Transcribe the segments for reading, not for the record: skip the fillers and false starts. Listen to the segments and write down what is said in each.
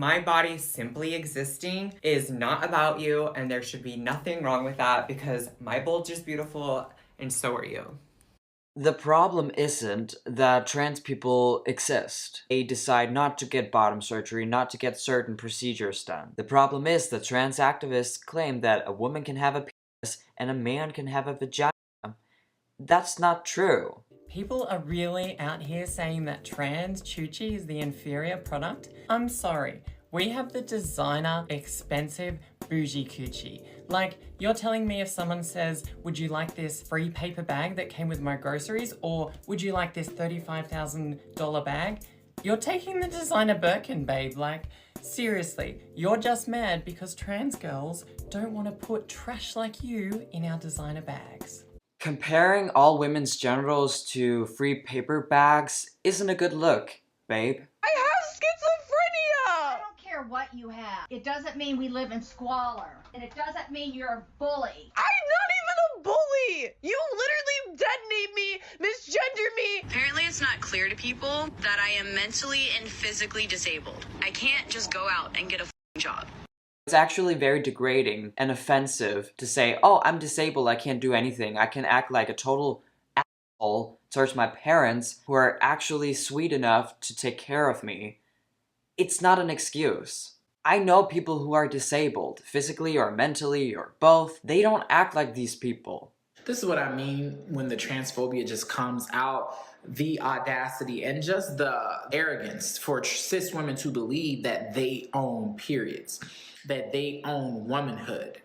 My body simply existing is not about you, and there should be nothing wrong with that because my bulge is beautiful and so are you. The problem isn't that trans people exist. They decide not to get bottom surgery, not to get certain procedures done. The problem is that trans activists claim that a woman can have a penis and a man can have a vagina. That's not true. People are really out here saying that trans Chuchi is the inferior product. I'm sorry. We have the designer, expensive, bougie coochie. Like, you're telling me if someone says, would you like this free paper bag that came with my groceries? Or would you like this $35,000 bag? You're taking the designer Birkin, babe. Like, seriously, you're just mad because trans girls don't want to put trash like you in our designer bags. Comparing all women's genitals to free paper bags isn't a good look, babe. I have schizophrenia! I don't care what you have. It doesn't mean we live in squalor. And it doesn't mean you're a bully. I'm not even a bully! You literally detonate me, misgender me! Apparently it's not clear to people that I am mentally and physically disabled. I can't just go out and get a job. It's actually very degrading and offensive to say, oh, I'm disabled, I can't do anything. I can act like a total asshole towards my parents who are actually sweet enough to take care of me. It's not an excuse. I know people who are disabled, physically or mentally or both. They don't act like these people. This is what I mean when the transphobia just comes out. The audacity and just the arrogance for cis women to believe that they own periods, that they own womanhood.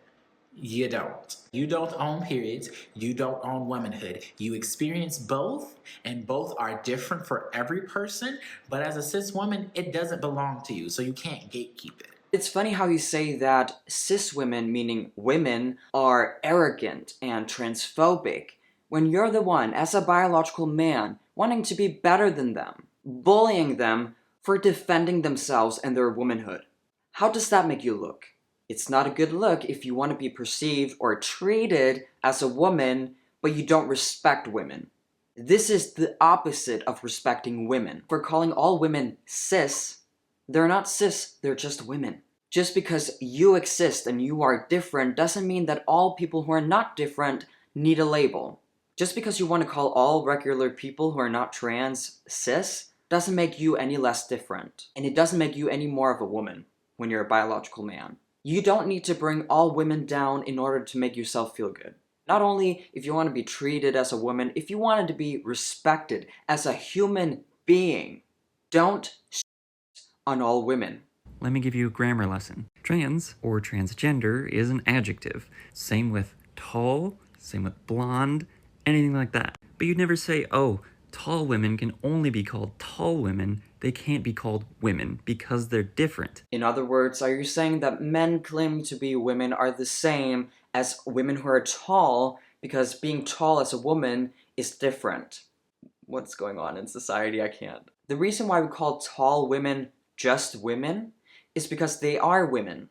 You don't. You don't own periods. You don't own womanhood. You experience both, and both are different for every person. But as a cis woman, it doesn't belong to you, so you can't gatekeep it. It's funny how you say that cis women, meaning women, are arrogant and transphobic, when you're the one, as a biological man, wanting to be better than them, bullying them for defending themselves and their womanhood. How does that make you look? It's not a good look if you want to be perceived or treated as a woman, but you don't respect women. This is the opposite of respecting women. For calling all women cis, they're not cis, they're just women. Just because you exist and you are different doesn't mean that all people who are not different need a label. Just because you want to call all regular people who are not trans cis doesn't make you any less different. And it doesn't make you any more of a woman when you're a biological man. You don't need to bring all women down in order to make yourself feel good. Not only if you want to be treated as a woman, if you wanted to be respected as a human being, don't on all women. Let me give you a grammar lesson. Trans or transgender is an adjective. Same with tall, same with blonde, anything like that. But you'd never say, oh, tall women can only be called tall women, they can't be called women because they're different. In other words, are you saying that men claiming to be women are the same as women who are tall because being tall as a woman is different? What's going on in society? I can't. The reason why we call tall women just women is because they are women.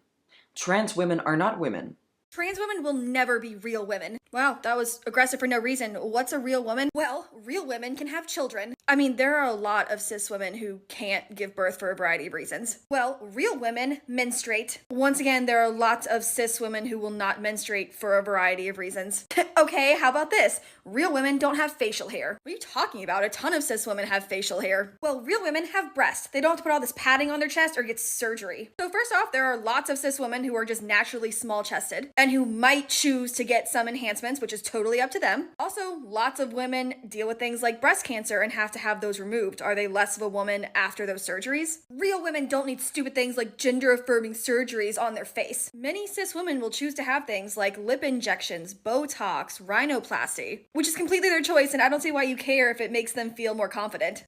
Trans women are not women. Trans women will never be real women. Wow, that was aggressive for no reason. What's a real woman? Well, real women can have children. I mean, there are a lot of cis women who can't give birth for a variety of reasons. Well, real women menstruate. Once again, there are lots of cis women who will not menstruate for a variety of reasons. Okay, how about this? Real women don't have facial hair. What are you talking about? A ton of cis women have facial hair. Well, real women have breasts. They don't have to put all this padding on their chest or get surgery. So first off, there are lots of cis women who are just naturally small-chested and who might choose to get some enhancements, which is totally up to them. Also, lots of women deal with things like breast cancer and have to have those removed. Are they less of a woman after those surgeries? Real women don't need stupid things like gender-affirming surgeries on their face. Many cis women will choose to have things like lip injections, Botox, rhinoplasty, which is completely their choice, and I don't see why you care if it makes them feel more confident.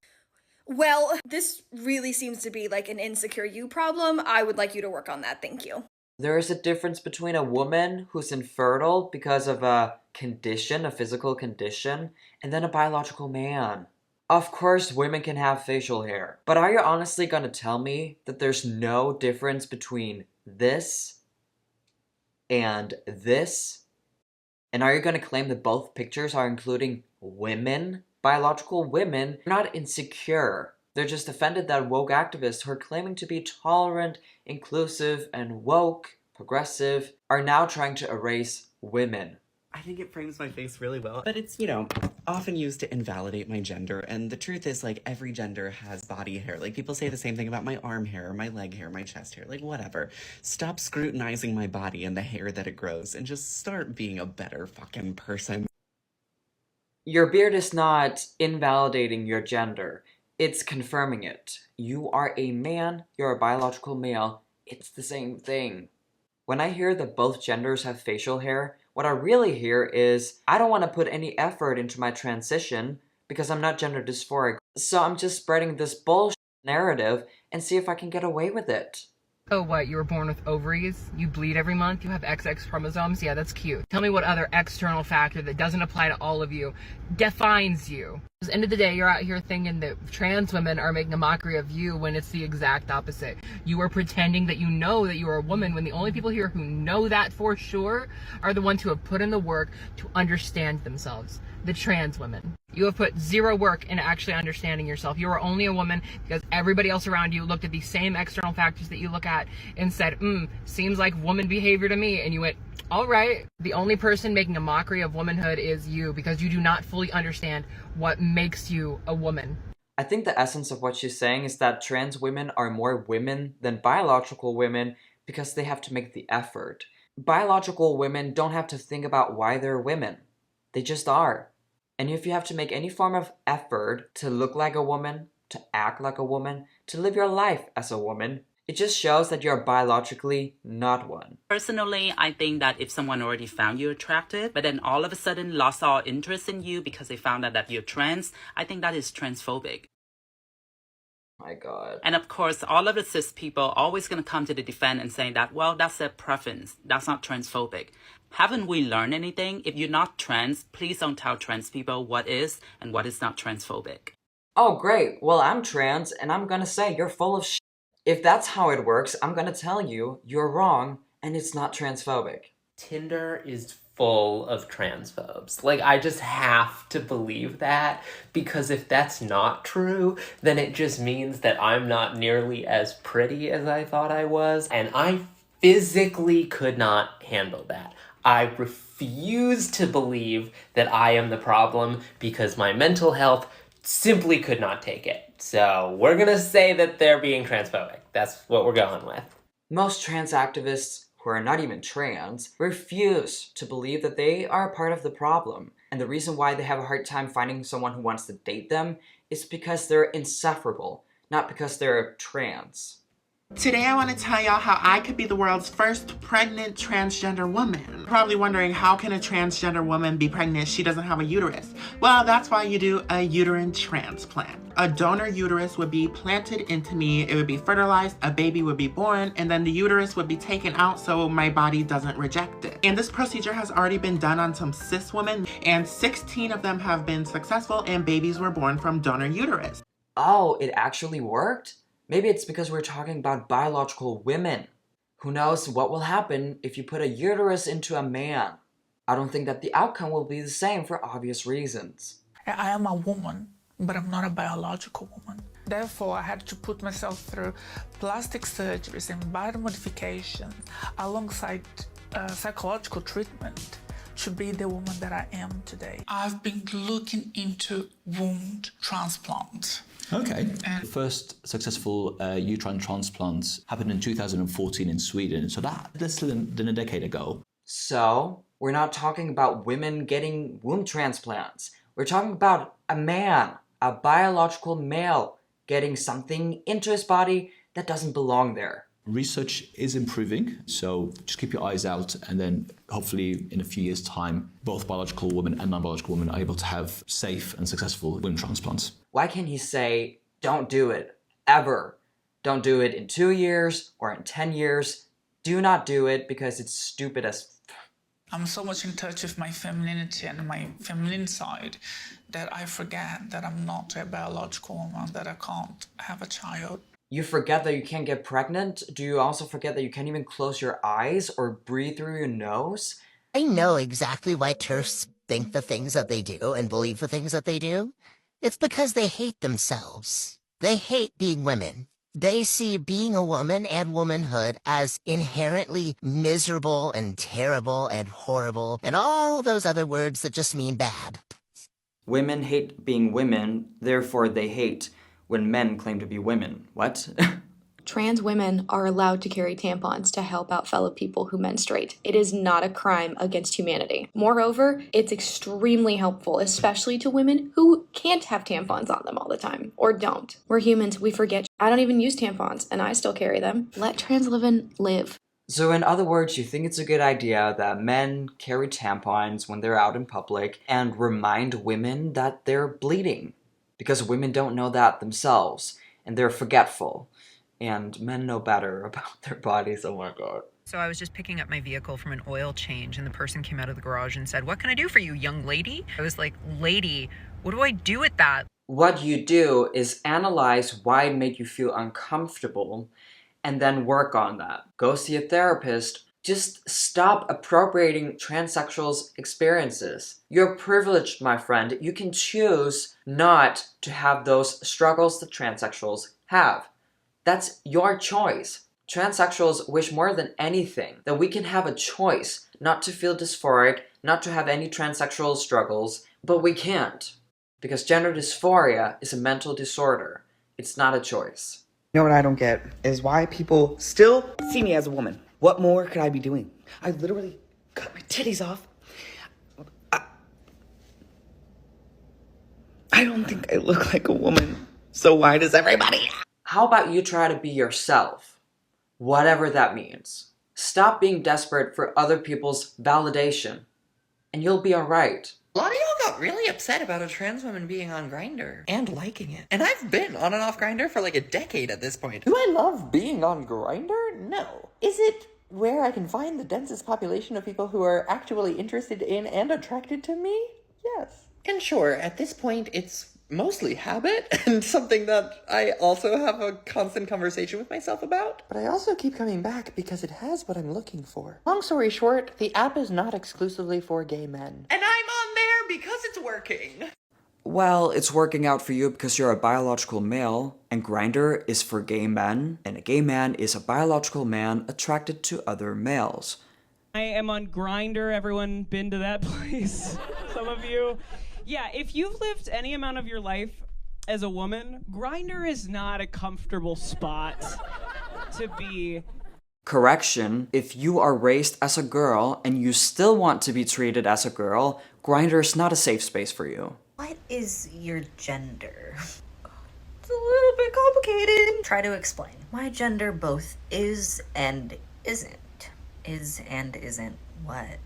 Well, this really seems to be like an insecure you problem. I would like you to work on that, thank you. There is a difference between a woman who's infertile because of a condition, a physical condition, and then a biological man. Of course, women can have facial hair, but are you honestly gonna tell me that there's no difference between this and this? And are you gonna claim that both pictures are including women? Biological women are not insecure. They're just offended that woke activists who are claiming to be tolerant, inclusive, and woke, progressive, are now trying to erase women. I think it frames my face really well. But it's, often used to invalidate my gender. And the truth is, like, every gender has body hair. Like, people say the same thing about my arm hair, my leg hair, my chest hair. Like, whatever. Stop scrutinizing my body and the hair that it grows and just start being a better fucking person. Your beard is not invalidating your gender. It's confirming it. You are a man, you're a biological male. It's the same thing. When I hear that both genders have facial hair, what I really hear is, I don't want to put any effort into my transition because I'm not gender dysphoric, so I'm just spreading this bullshit narrative and see if I can get away with it. Oh, what? You were born with ovaries? You bleed every month? You have XX chromosomes? Yeah, that's cute. Tell me what other external factor that doesn't apply to all of you defines you. At the end of the day, you're out here thinking that trans women are making a mockery of you when it's the exact opposite. You are pretending that you know that you are a woman when the only people here who know that for sure are the ones who have put in the work to understand themselves. The trans women. You have put zero work into actually understanding yourself. You are only a woman because everybody else around you looked at these same external factors that you look at and said, seems like woman behavior to me. And you went, all right. The only person making a mockery of womanhood is you because you do not fully understand what makes you a woman. I think the essence of what she's saying is that trans women are more women than biological women because they have to make the effort. Biological women don't have to think about why they're women. They just are. And if you have to make any form of effort to look like a woman, to act like a woman, to live your life as a woman, it just shows that you're biologically not one. Personally, I think that if someone already found you attractive, but then all of a sudden lost all interest in you because they found out that you're trans, I think that is transphobic. My God. And of course, all of the cis people are always going to come to the defense and say that, well, that's their preference. That's not transphobic. Haven't we learned anything? If you're not trans, please don't tell trans people what is and what is not transphobic. Oh, great. Well, I'm trans, and I'm gonna say you're full of shit. If that's how it works, I'm gonna tell you you're wrong, and it's not transphobic. Tinder is full of transphobes. Like, I just have to believe that, because if that's not true, then it just means that I'm not nearly as pretty as I thought I was, and I physically could not handle that. I refuse to believe that I am the problem because my mental health simply could not take it. So we're gonna say that they're being transphobic. That's what we're going with. Most trans activists, who are not even trans, refuse to believe that they are a part of the problem. And the reason why they have a hard time finding someone who wants to date them is because they're insufferable, not because they're trans. Today I want to tell y'all how I could be the world's first pregnant transgender woman. Probably wondering, how can a transgender woman be pregnant if she doesn't have a uterus? Well, that's why you do a uterine transplant. A donor uterus would be planted into me, it would be fertilized, a baby would be born, and then the uterus would be taken out so my body doesn't reject it. And this procedure has already been done on some cis women, and 16 of them have been successful and babies were born from donor uterus. Oh, it actually worked? Maybe it's because we're talking about biological women. Who knows what will happen if you put a uterus into a man? I don't think that the outcome will be the same for obvious reasons. I am a woman, but I'm not a biological woman. Therefore, I had to put myself through plastic surgeries and body modification alongside psychological treatment to be the woman that I am today. I've been looking into wound transplant. Okay. The first successful uterine transplant happened in 2014 in Sweden, so that's less than a decade ago. So, we're not talking about women getting womb transplants. We're talking about a man, a biological male, getting something into his body that doesn't belong there. Research is improving, so just keep your eyes out, and then hopefully in a few years' time, both biological women and non-biological women are able to have safe and successful womb transplants. Why can't he say, don't do it, ever? Don't do it in 2 years or in 10 years. Do not do it because it's stupid as I'm so much in touch with my femininity and my feminine side that I forget that I'm not a biological woman, that I can't have a child. You forget that you can't get pregnant? Do you also forget that you can't even close your eyes or breathe through your nose? I know exactly why TERFs think the things that they do and believe the things that they do. It's because they hate themselves. They hate being women. They see being a woman and womanhood as inherently miserable and terrible and horrible and all those other words that just mean bad. Women hate being women, therefore they hate when men claim to be women. What? Trans women are allowed to carry tampons to help out fellow people who menstruate. It is not a crime against humanity. Moreover, it's extremely helpful, especially to women who can't have tampons on them all the time, or don't. We're humans, we forget. I don't even use tampons, and I still carry them. Let trans women live. So in other words, you think it's a good idea that men carry tampons when they're out in public and remind women that they're bleeding. Because women don't know that themselves, and they're forgetful. And men know better about their bodies. Oh my god. So I was just picking up my vehicle from an oil change and the person came out of the garage and said, "What can I do for you, young lady?" I was like, "Lady, what do I do with that?" What you do is analyze why it made you feel uncomfortable and then work on that. Go see a therapist. Just stop appropriating transsexuals' experiences. You're privileged, my friend. You can choose not to have those struggles that transsexuals have. That's your choice. Transsexuals wish more than anything that we can have a choice not to feel dysphoric, not to have any transsexual struggles, but we can't. Because gender dysphoria is a mental disorder. It's not a choice. You know what I don't get is why people still see me as a woman. What more could I be doing? I literally cut my titties off. I don't think I look like a woman. So why does everybody? How about you try to be yourself? Whatever that means. Stop being desperate for other people's validation, and you'll be alright. A lot of y'all got really upset about a trans woman being on Grindr and liking it. And I've been on and off Grindr for like a decade at this point. Do I love being on Grindr? No. Is it where I can find the densest population of people who are actually interested in and attracted to me? Yes. And sure, at this point, it's mostly habit and something that I also have a constant conversation with myself about. But I also keep coming back because it has what I'm looking for. Long story short, the app is not exclusively for gay men. And I'm on there because it's working. Well, it's working out for you because you're a biological male, and Grindr is for gay men, and a gay man is a biological man attracted to other males. I am on Grindr. Everyone been to that place? Some of you? Yeah, if you've lived any amount of your life as a woman, Grindr is not a comfortable spot to be. Correction, if you are raised as a girl and you still want to be treated as a girl, Grindr is not a safe space for you. What is your gender? It's a little bit complicated. Try to explain. My gender both is and isn't. Is and isn't what?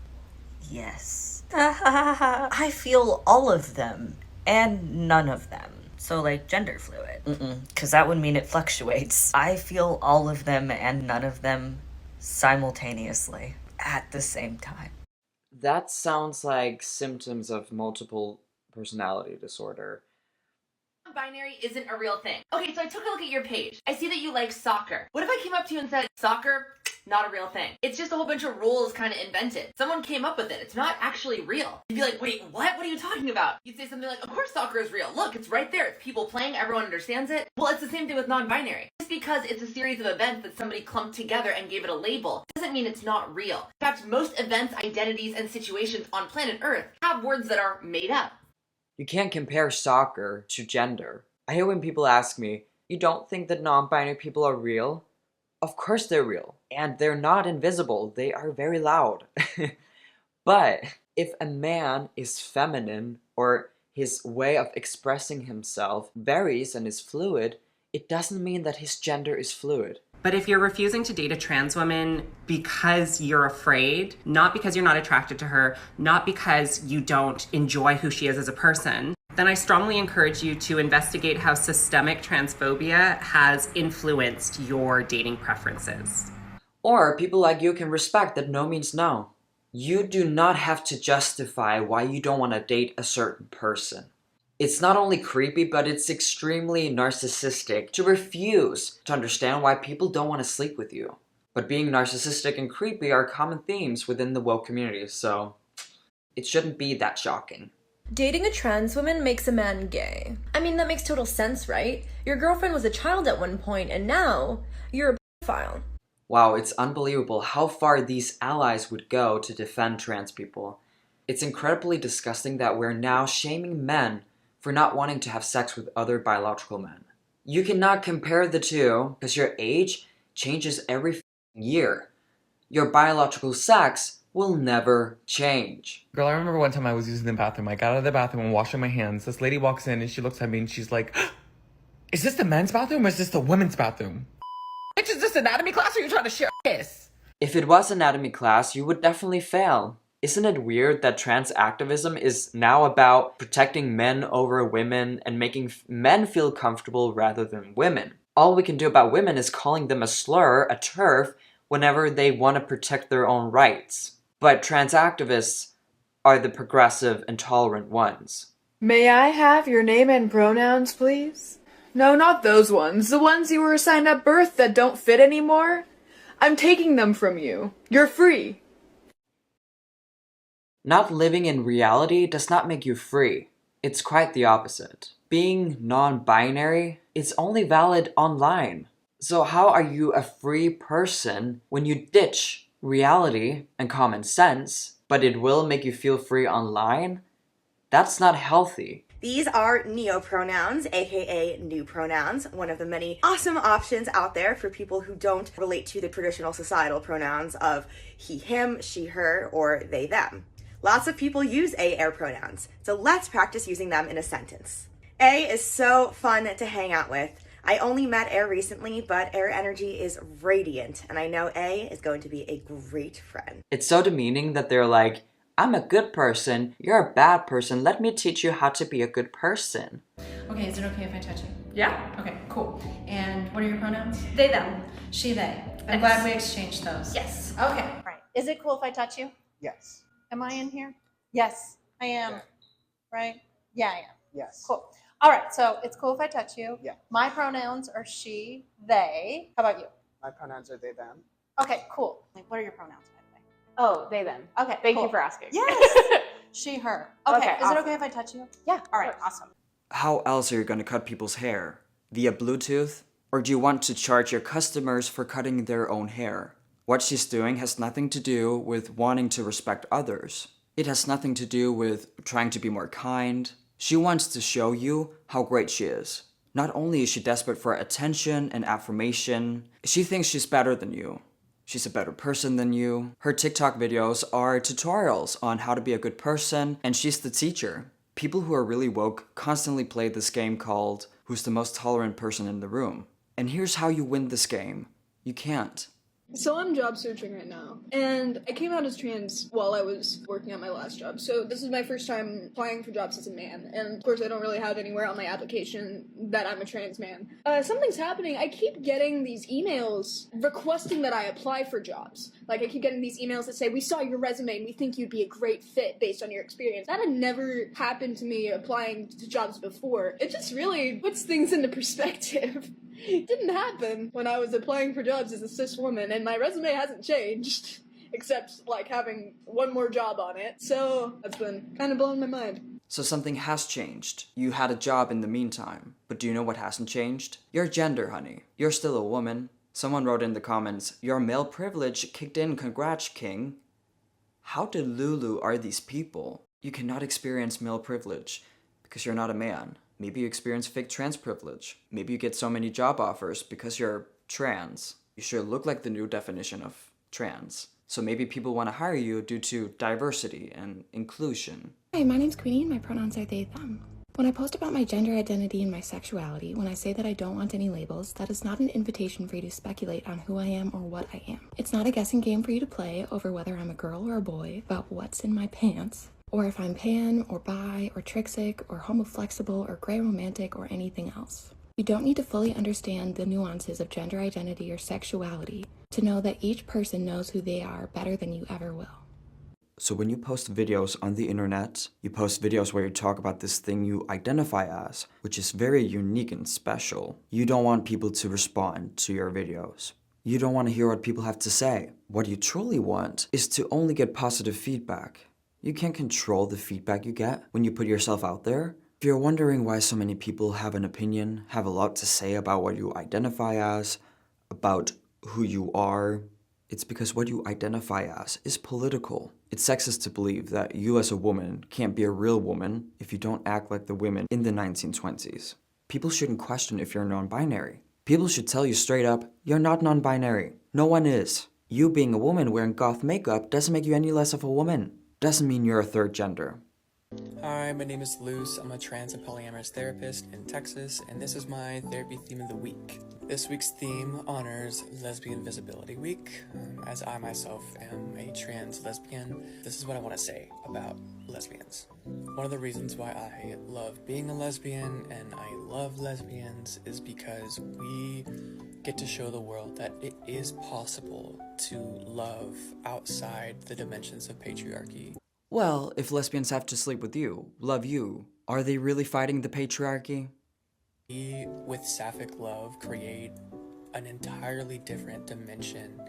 Yes. I feel all of them and none of them. So like gender fluid. Because that would mean it fluctuates. I feel all of them and none of them simultaneously at the same time. That sounds like symptoms of multiple personality disorder. Binary isn't a real thing. Okay, so I took a look at your page. I see that you like soccer. What if I came up to you and said, soccer, not a real thing? It's just a whole bunch of rules kind of invented. Someone came up with it. It's not actually real. You'd be like, wait, what? What are you talking about? You'd say something like, of course soccer is real. Look, it's right there. It's people playing. Everyone understands it. Well, it's the same thing with non-binary. Just because it's a series of events that somebody clumped together and gave it a label doesn't mean it's not real. In fact, most events, identities, and situations on planet Earth have words that are made up. You can't compare soccer to gender. I hate when people ask me, you don't think that non-binary people are real? Of course they're real. And they're not invisible. They are very loud. But if a man is feminine or his way of expressing himself varies and is fluid, it doesn't mean that his gender is fluid. But if you're refusing to date a trans woman because you're afraid, not because you're not attracted to her, not because you don't enjoy who she is as a person, then I strongly encourage you to investigate how systemic transphobia has influenced your dating preferences. Or people like you can respect that no means no. You do not have to justify why you don't want to date a certain person. It's not only creepy, but it's extremely narcissistic to refuse to understand why people don't want to sleep with you. But being narcissistic and creepy are common themes within the woke community, so it shouldn't be that shocking. Dating a trans woman makes a man gay. I mean, that makes total sense, right? Your girlfriend was a child at one point, and now you're a pedophile. Wow, it's unbelievable how far these allies would go to defend trans people. It's incredibly disgusting that we're now shaming men for not wanting to have sex with other biological men. You cannot compare the two because your age changes every year. Your biological sex will never change. Girl, I remember one time I was using the bathroom. I got out of the bathroom and washing my hands. This lady walks in and she looks at me and she's like, is this the men's bathroom or is this the women's bathroom? Bitch, is this anatomy class or are you trying to share a kiss? If it was anatomy class, you would definitely fail. Isn't it weird that trans activism is now about protecting men over women and making men feel comfortable rather than women? All we can do about women is calling them a slur, a TERF, whenever they want to protect their own rights. But trans activists are the progressive and tolerant ones. May I have your name and pronouns, please? No, not those ones. The ones you were assigned at birth that don't fit anymore. I'm taking them from you. You're free. Not living in reality does not make you free. It's quite the opposite. Being non-binary is only valid online. So how are you a free person when you ditch reality and common sense, but it will make you feel free online? That's not healthy. These are neopronouns, aka new pronouns, one of the many awesome options out there for people who don't relate to the traditional societal pronouns of he, him, she, her, or they, them. Lots of people use air pronouns, so let's practice using them in a sentence. A is so fun to hang out with. I only met Air recently, but Air energy is radiant, and I know A is going to be a great friend. It's so demeaning that they're like, I'm a good person, you're a bad person, let me teach you how to be a good person. Okay, is it okay if I touch you? Yeah. Okay, cool. And what are your pronouns? They, them. She, they. I'm glad we exchanged those. Yes. Okay. Right. Is it cool if I touch you? Yes. Am I in here? Yes, I am. Yeah. Right? Yeah, I am. Yes. Cool. All right, so it's cool if I touch you. Yeah. My pronouns are she, they. How about you? My pronouns are they, them. Okay, cool. Like, what are your pronouns, by the way? Oh, they, them. Okay, Thank cool. you for asking. Yes. She, her. Okay, Okay, is awesome. it okay if I touch you? Yeah. All right, awesome. How else are you going to cut people's hair? Via Bluetooth? Or do you want to charge your customers for cutting their own hair? What she's doing has nothing to do with wanting to respect others. It has nothing to do with trying to be more kind. She wants to show you how great she is. Not only is she desperate for attention and affirmation, she thinks she's better than you. She's a better person than you. Her TikTok videos are tutorials on how to be a good person, and she's the teacher. People who are really woke constantly play this game called Who's the Most Tolerant Person in the Room? And here's how you win this game. You can't. So I'm job searching right now, and I came out as trans while I was working at my last job, so this is my first time applying for jobs as a man, and of course I don't really have anywhere on my application that I'm a trans man. Something's happening. I keep getting these emails requesting that I apply for jobs. Like, I keep getting these emails that say, we saw your resume and we think you'd be a great fit based on your experience. That had never happened to me applying to jobs before. It just really puts things into perspective. It didn't happen when I was applying for jobs as a cis woman, and my resume hasn't changed, except, like, having one more job on it. So that's been kind of blowing my mind. So something has changed. You had a job in the meantime. But do you know what hasn't changed? Your gender, honey. You're still a woman. Someone wrote in the comments, your male privilege kicked in, congrats, king. How delulu are these people? You cannot experience male privilege because you're not a man. Maybe you experience fake trans privilege. Maybe you get so many job offers because you're trans. You sure look like the new definition of trans. So maybe people want to hire you due to diversity and inclusion. Hi, my name's Queenie and my pronouns are they, them. When I post about my gender identity and my sexuality, when I say that I don't want any labels, that is not an invitation for you to speculate on who I am or what I am. It's not a guessing game for you to play over whether I'm a girl or a boy, about what's in my pants, or if I'm pan, or bi, or trixic, or homoflexible, or gray romantic, or anything else. You don't need to fully understand the nuances of gender identity or sexuality to know that each person knows who they are better than you ever will. So when you post videos on the internet, you post videos where you talk about this thing you identify as, which is very unique and special. You don't want people to respond to your videos. You don't want to hear what people have to say. What you truly want is to only get positive feedback. You can't control the feedback you get when you put yourself out there. If you're wondering why so many people have an opinion, have a lot to say about what you identify as, about who you are, it's because what you identify as is political. It's sexist to believe that you as a woman can't be a real woman if you don't act like the women in the 1920s. People shouldn't question if you're non-binary. People should tell you straight up, you're not non-binary. No one is. You being a woman wearing goth makeup doesn't make you any less of a woman. Doesn't mean you're a third gender. Hi, my name is Luce. I'm a trans and polyamorous therapist in Texas, and this is my therapy theme of the week. This week's theme honors Lesbian Visibility Week. As I myself am a trans lesbian, this is what I want to say about lesbians. One of the reasons why I love being a lesbian and I love lesbians is because we get to show the world that it is possible to love outside the dimensions of patriarchy. Well, if lesbians have to sleep with you, love you, are they really fighting the patriarchy? We, with Sapphic Love, create an entirely different dimension,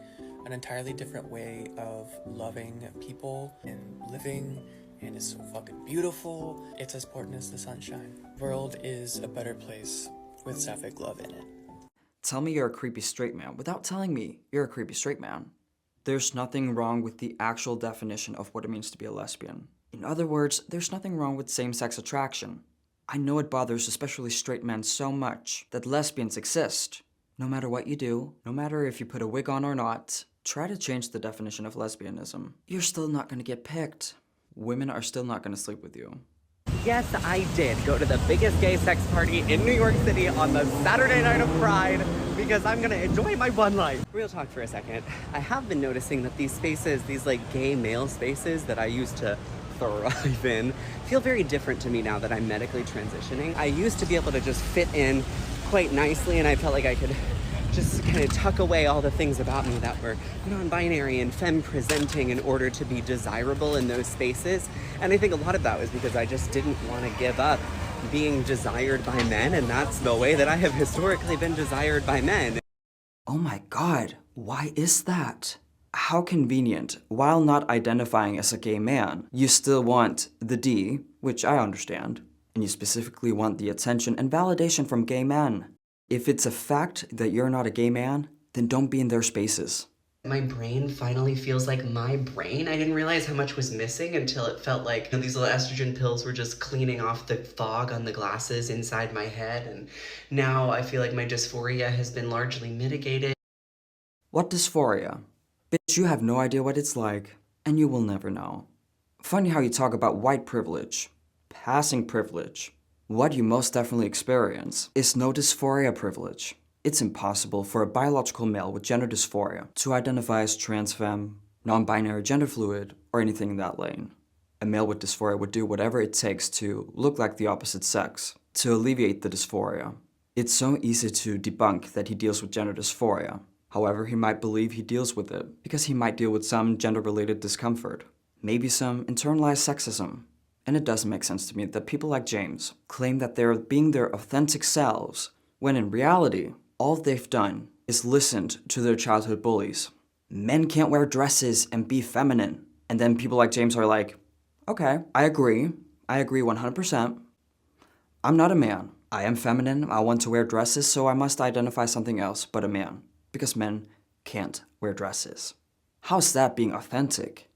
an entirely different way of loving people and living, and it's so fucking beautiful. It's as important as the sunshine. The world is a better place with Sapphic Love in it. Tell me you're a creepy straight man without telling me you're a creepy straight man. There's nothing wrong with the actual definition of what it means to be a lesbian. In other words, there's nothing wrong with same-sex attraction. I know it bothers especially straight men so much that lesbians exist. No matter what you do, no matter if you put a wig on or not, try to change the definition of lesbianism. You're still not gonna get picked. Women are still not gonna sleep with you. Yes, I did go to the biggest gay sex party in New York City on the Saturday night of Pride because I'm gonna enjoy my one life. Real talk for a second. I have been noticing that these spaces, these like gay male spaces that I used to thrive in, feel very different to me now that I'm medically transitioning. I used to be able to just fit in quite nicely and I felt like I could just kind of tuck away all the things about me that were non-binary and femme-presenting in order to be desirable in those spaces. And I think a lot of that was because I just didn't want to give up being desired by men, and that's the way that I have historically been desired by men. Oh my god, why is that? How convenient. While not identifying as a gay man, you still want the D, which I understand, and you specifically want the attention and validation from gay men. If it's a fact that you're not a gay man, then don't be in their spaces. My brain finally feels like my brain. I didn't realize how much was missing until it felt like these little estrogen pills were just cleaning off the fog on the glasses inside my head, and now I feel like my dysphoria has been largely mitigated. What dysphoria? Bitch, you have no idea what it's like, and you will never know. Funny how you talk about white privilege. Passing privilege. What you most definitely experience is no dysphoria privilege. It's impossible for a biological male with gender dysphoria to identify as trans femme, non-binary gender fluid, or anything in that lane. A male with dysphoria would do whatever it takes to look like the opposite sex, to alleviate the dysphoria. It's so easy to debunk that he deals with gender dysphoria. However, he might believe he deals with it because he might deal with some gender-related discomfort, maybe some internalized sexism. And it doesn't make sense to me that people like James claim that they're being their authentic selves, when in reality, all they've done is listened to their childhood bullies. Men can't wear dresses and be feminine. And then people like James are like, okay, I agree 100%. I'm not a man. I am feminine, I want to wear dresses, so I must identify something else but a man. Because men can't wear dresses. How's that being authentic?